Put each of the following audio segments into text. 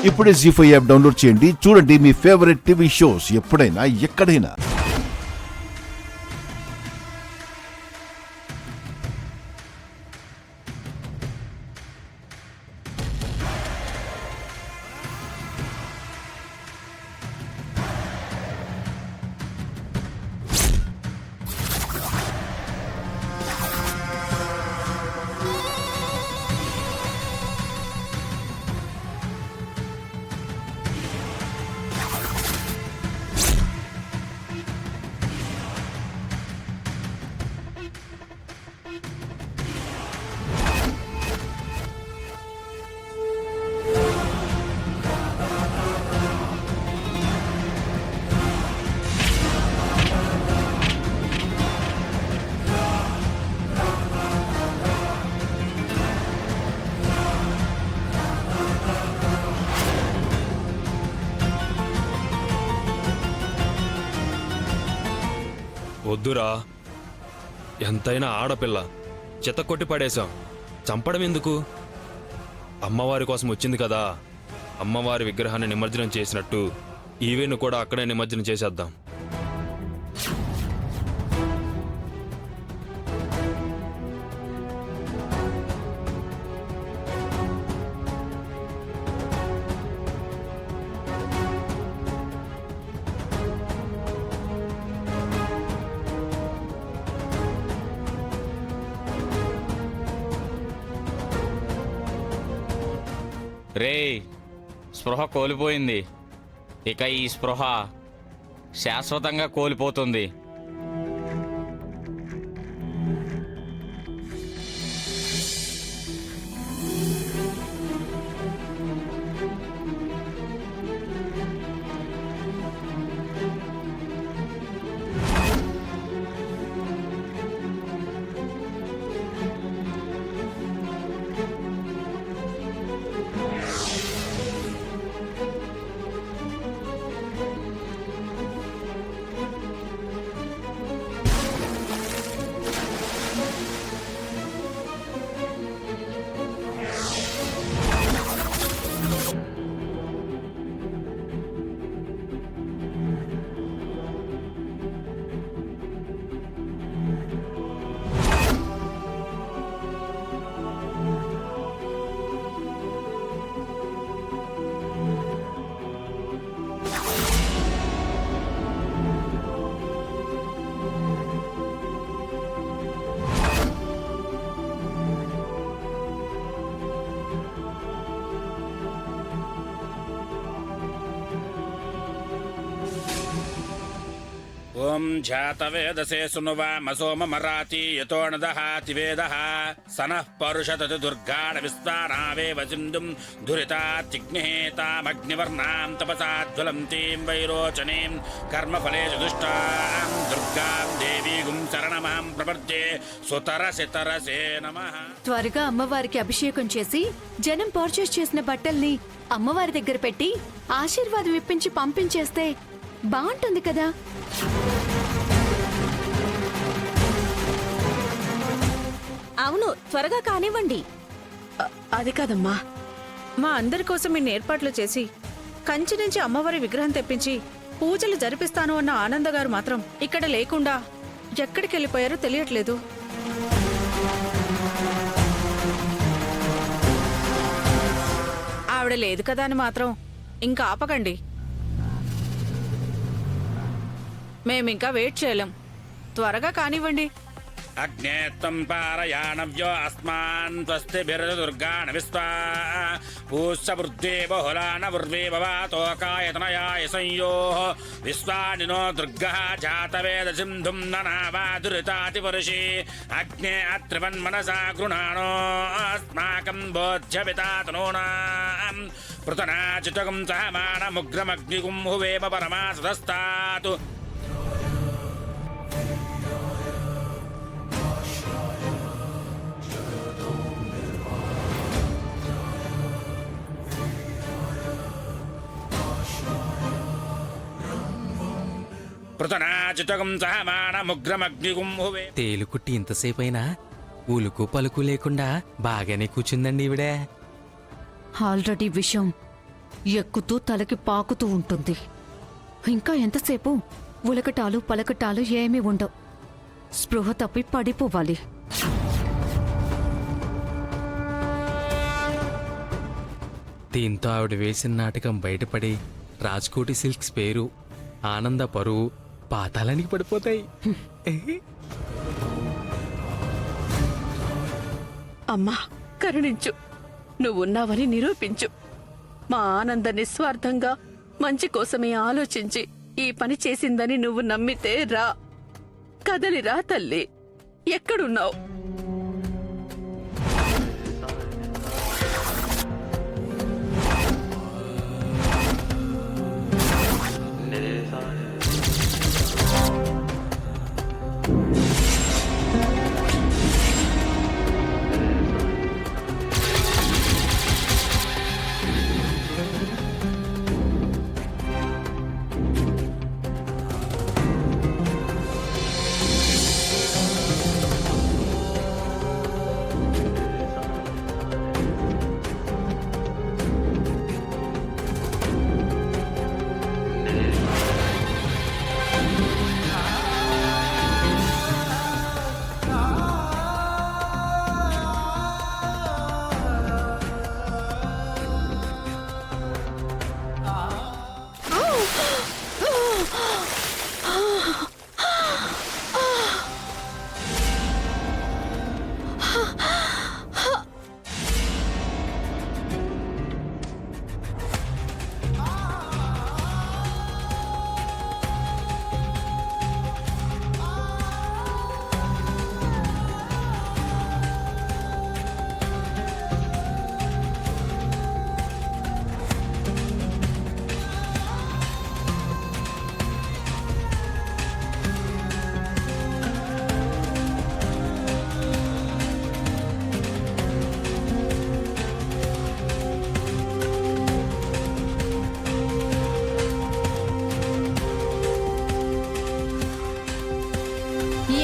ఇప్పుడే జీ5 app download చేయండి. చూడండి మీ ఫేవరెట్ టీవీ షోస్ ఎప్పుడైనా ఎక్కడైనా. వద్దురా, ఎంతైనా ఆడపిల్ల చెత్తకొట్టి పడేశాం. చంపడం ఎందుకు? అమ్మవారి కోసం వచ్చింది కదా, అమ్మవారి విగ్రహాన్ని నిమజ్జనం చేసినట్టు ఈవెను కూడా అక్కడే నిమజ్జనం చేసేద్దాం. రేయ్, స్పృహ కోల్పోయింది. ఇక ఈ స్పృహ శాశ్వతంగా కోల్పోతుంది. ఓం ఝాతవేదసే సునువామసోమమరాతి యతోనదహాతి వేదః సనః పరుషతతి దుర్గాణ విస్తానావేవ సింధుం ధురితాత్తిగ్నిహేతామగ్నివర్ణాం తపసాజ్వలంతీం వైరోచనీం కర్మఫలేషు దుష్టాం దుర్గాం దేవీగుం శరణమహం ప్రపద్యే సుతరసితరసే నమః. త్వరగా అమ్మవారికి అభిషేకం చేసి జనం పర్చేస్ చేసిన బట్టల్ని అమ్మవారి దగ్గర పెట్టి ఆశీర్వాదం ఇప్పించి పంపించేస్తే బాగుంటుంది కదా. అవును, త్వరగా కానివ్వండి. అది కాదమ్మా, మా అందరి కోసం ఇన్ని ఏర్పాట్లు చేసి కంచి నుంచి అమ్మవారి విగ్రహం తెప్పించి పూజలు జరిపిస్తాను అన్న ఆనంద గారు మాత్రం ఇక్కడ లేకుండా ఎక్కడికి వెళ్ళిపోయారో తెలియట్లేదు. ఆవిడ లేదు కదా అని మాత్రం ఇంకా ఆపకండి. మేమింకా వెయిట్ చేయలేం, త్వరగా కానివ్వండి. అగ్నే త్వం పారయాణవ్యో అస్మాన్ స్వస్తిభిర్దుర్గాణ విశ్వా పూష్యవృద్ధే బహుళాన వృర్వే భవాతోకాయతనయాయ సంయోః విశ్వానినో దుర్గః జాతవేద సింధుం ననావా దురితాతి వర్షి అగ్నే అత్రివన్మనసా గృణానో అస్మాకం బోధ్యపితాతనూనాం పృతనాచితకం సహమానముగ్రమగ్నిగుం హువేమ పరమాసదస్తాతు. తేలుకుట్టి ఇంతసేపైనా ఉలుకు పలుకు లేకుండా బాగానే కూర్చుందండి ఈవిడే. ఆల్రెడీ విషం ఎక్కుతూ తలకి పాకుతూ ఉంటుంది. ఇంకా ఎంతసేపు ఉలకటాలు పలకటాలు ఏమీ ఉండవు. స్పృహ తప్పి పడిపోవాలి. దీంతో ఆవిడ వేసిన నాటకం బయటపడి రాజ్కోటి సిల్క్స్ పేరు, ఆనంద పరువు పాతాళానికి పడిపోతాయి. అమ్మా కరుణించు, నువ్వున్నావని నిరూపించు. మా ఆనంద నిస్వార్థంగా మంచి కోసమే ఆలోచించి ఈ పని చేసిందని నువ్వు నమ్మితే రా, కదలిరా తల్లి. ఎక్కడున్నావు?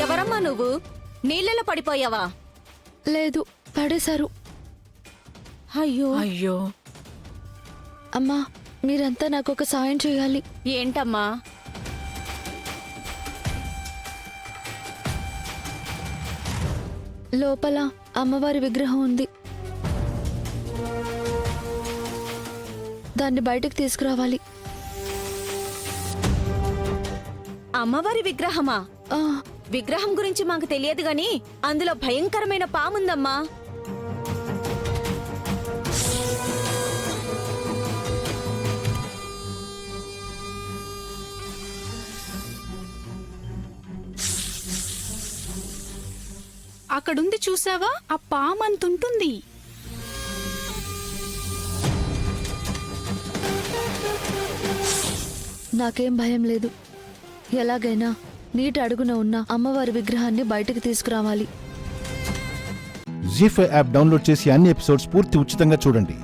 ఎవరమ్మా నువ్వు? నీళ్ళలో పడిపోయావా? లేదు, పడేశారు. అయ్యో అయ్యో, అమ్మా, మీరంతా నాకు ఒక సాయం చేయాలి. ఏంటమ్మా? లోపల అమ్మవారి విగ్రహం ఉంది. దాన్ని బయటకు తీసుకురావాలి. అమ్మవారి విగ్రహమా? ఆ, విగ్రహం గురించి మాకు తెలియదు గాని అందులో భయంకరమైన పాముందమ్మా. అక్కడుంది చూసావా? ఆ పామంతుంటుంది. నాకేం భయం లేదు. ఎలాగైనా నీటి అడుగున ఉన్న అమ్మవారి విగ్రహాన్ని బయటకు తీసుకురావాలి. జీ5 యాప్ డౌన్లోడ్ చేసి అన్ని ఎపిసోడ్స్ పూర్తి ఉచితంగా చూడండి.